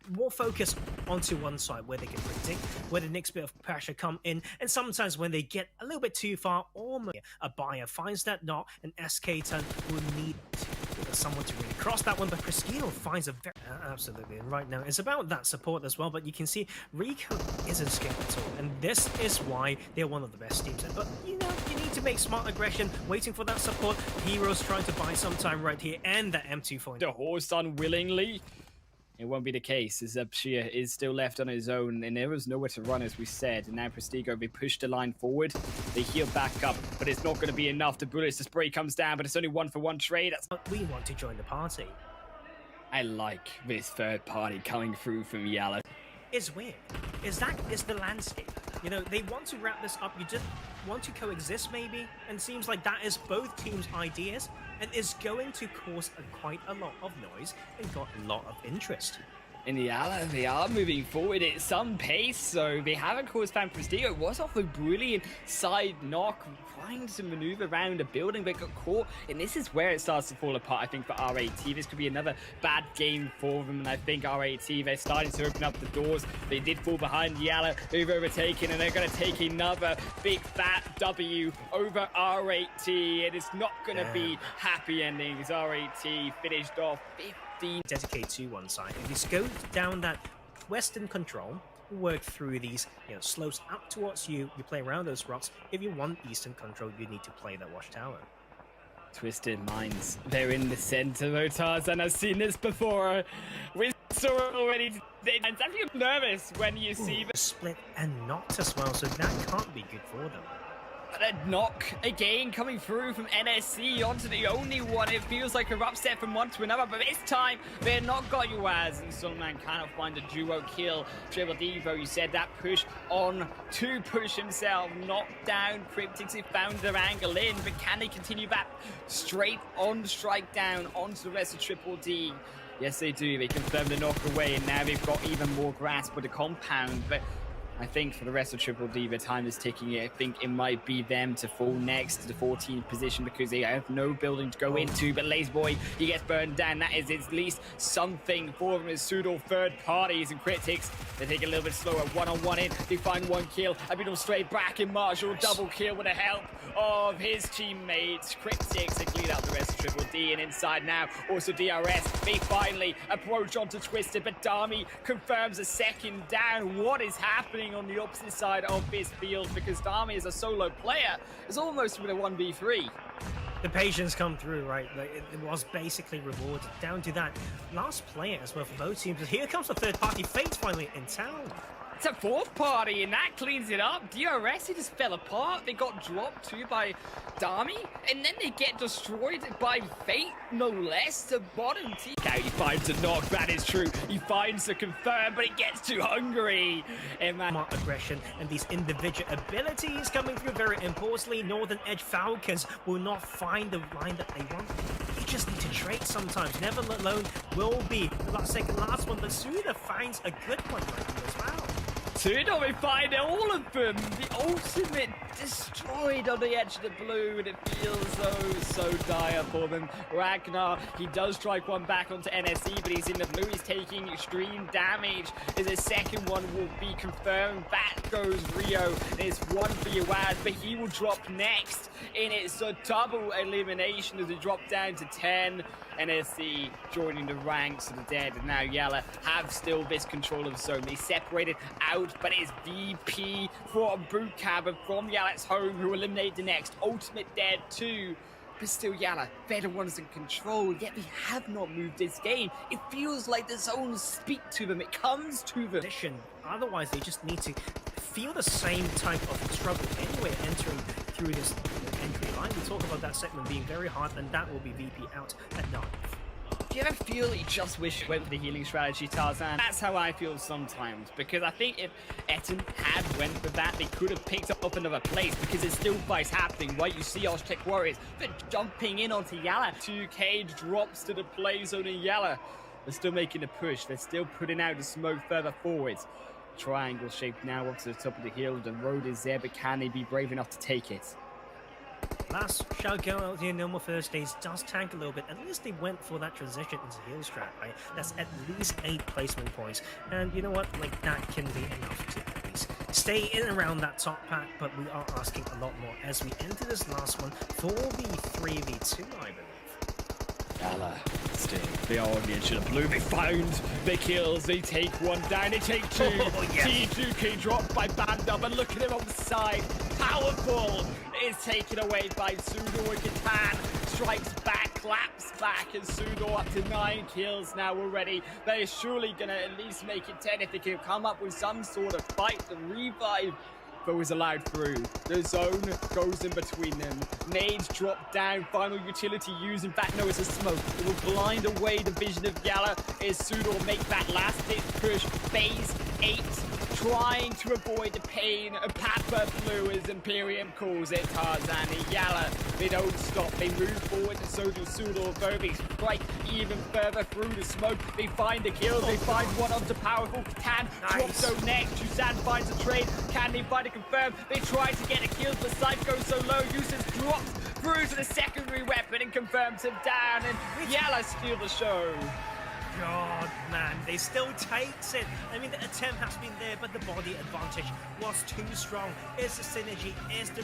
more focus onto one side where they can predict where the next bit of pressure come in, and sometimes when they get a little bit too far, almost a buyer finds that knot, and SK Ton will need someone to really cross that one, but Criskino finds a very absolutely, and right now it's about that support as well. But you can see Rico isn't scared at all, and this is why they're one of the best teams. But you know, you need to make smart aggression, waiting for that support. Heroes trying to buy some time right here, and the M2 the horse unwillingly. It won't be the case, as Shia is still left on his own, and there was nowhere to run, as we said. And now Prestigo, they push the line forward, they heal back up, but it's not going to be enough. The bullets, the spray comes down, but it's only 1-for-1 trade. We want to join the party. I like this third party coming through from Yala. It's weird. Is the landscape. You know, they want to wrap this up. You just want to coexist, maybe, and seems like that is both teams' ideas, and is going to cause quite a lot of noise and got a lot of interest. In Yala, they are moving forward at some pace, so they haven't caused Fan Prestigo. Was off a brilliant side knock, trying to maneuver around a building, but got caught. And this is where it starts to fall apart, I think, for RAT. This could be another bad game for them, and I think RAT, they're starting to open up the doors. They did fall behind Yala, who've overtaken, and they're going to take another big fat W over RAT. And it's not going to be happy endings. RAT finished off 15. Dedicate to one side. If you just go down that western control, work through these slopes up towards you, you play around those rocks. If you want eastern control, you need to play that watchtower. Twisted Minds, they're in the center though, Tarzan. I've seen this before. We saw it already today. I'm actually nervous when you see the split and knocked as well, so that can't be good for them. A knock again coming through from NSC onto the only one. It feels like a upset from one to another, but this time they're not got you as, and Solman cannot find a duo kill. Triple Devo, you said that push on to push himself, knocked down. Cryptics have found their angle in, but can they continue back straight on the strike down onto the rest of Triple D? Yes, they do. They confirm the knock away, and now they've got even more grasp with the compound, but I think for the rest of Triple D, the time is ticking. I think it might be them to fall next to the 14th position because they have no building to go into. But Lazeboy, he gets burned down. That is at least something for them as pseudo third parties and Critics. They take a little bit slower, one-on-one in. They find one kill. A bit of straight back in Marshall. Double kill with the help of his teammates. Critics, they clean out the rest of Triple D. And inside now, also DRS. They finally approach onto Twisted, but Dami confirms a second down. What is happening on the opposite side of this field? Because Dami is a solo player. It's almost with a 1v3. The patience come through, right? Like, it was basically rewarded down to that last player as well for both teams. But here comes the third party. Fate's finally in town. It's a fourth party, and that cleans it up. DRS, it just fell apart. They got dropped too by Dami, and then they get destroyed by Fate, no less. The bottom team. Okay, he finds a knock, that is true. He finds a confirm, but it gets too hungry. And man, aggression and these individual abilities coming through very importantly. Northern Edge Falcons will not find the line that they want. You just need to trade sometimes. Never alone will be the last one, but Suda finds a good one right here as well. Sudo, we find all of them. The ultimate destroyed on the edge of the blue, and it feels so dire for them. Ragnar, he does strike one back onto NSE, but he's in the blue. He's taking extreme damage. As a second one will be confirmed. Back goes Rio. There's one for Yuaz, but he will drop next. And it's a double elimination as we drop down to 10. NSC joining the ranks of the dead, and now Yala have still this control of the zone. They separated out, but it's VP from Bootcamp and from Yala's home who eliminate the next. Ultimate dead too. But still Yala, they're the ones in control, yet they have not moved this game. It feels like the zones speak to them. It comes to them. Otherwise, they just need to feel the same type of struggle anyway entering through this entry line. We talk about that segment being very hard, and that will be VP out at 9. Do you ever feel you just wish you went for the healing strategy, Tarzan? That's how I feel sometimes, because I think if Etten had went for that, they could have picked up another place, because there's still fights happening, right? You see Oztec Warriors, they're jumping in onto Yala. 2K drops to the play zone in Yala. They're still making a push. They're still putting out the smoke further forwards. Triangle shape now up to the top of the hill. The road is there, but can they be brave enough to take it? Last shall go out here, no more first days, does tank a little bit. At least they went for that transition into heal strat, right? That's at least 8 placement points. And you know what? Like, that can be enough to at least stay in and around that top pack, but we are asking a lot more as we enter this last one for the 3v2, I believe. Gala still, they are on the edge of the blue. They found the kills. They take one down. They take two. Oh, yes. T2K dropped by Banda, but look at him on the side. Powerful is taken away by Sudo, and Catan strikes back, claps back, and Sudo up to 9 kills now already. They're surely gonna at least make it 10 if they can come up with some sort of fight. The revive was allowed through. The zone goes in between them. Nades drop down. Final utility used. In fact, no, it's a smoke. It will blind away the vision of Gala. Is Sudo make that last hit push. Phase 8, trying to avoid the pain of Papa Blue as Imperium calls it. Tarzan and Gala, they don't stop. They move forward, and so do Sudo. Verbi strike even further through the smoke. They find the kill. They find one onto powerful. Can drops so next. Tusan finds a trade. Can they find a confirm? They try to get a kill, but Sight goes so low. Uses drops through to the secondary weapon and confirms him down. And Yala steal the show. God, man, they still takes it. I mean, the attempt has been there, but the body advantage was too strong. It's the synergy, it's the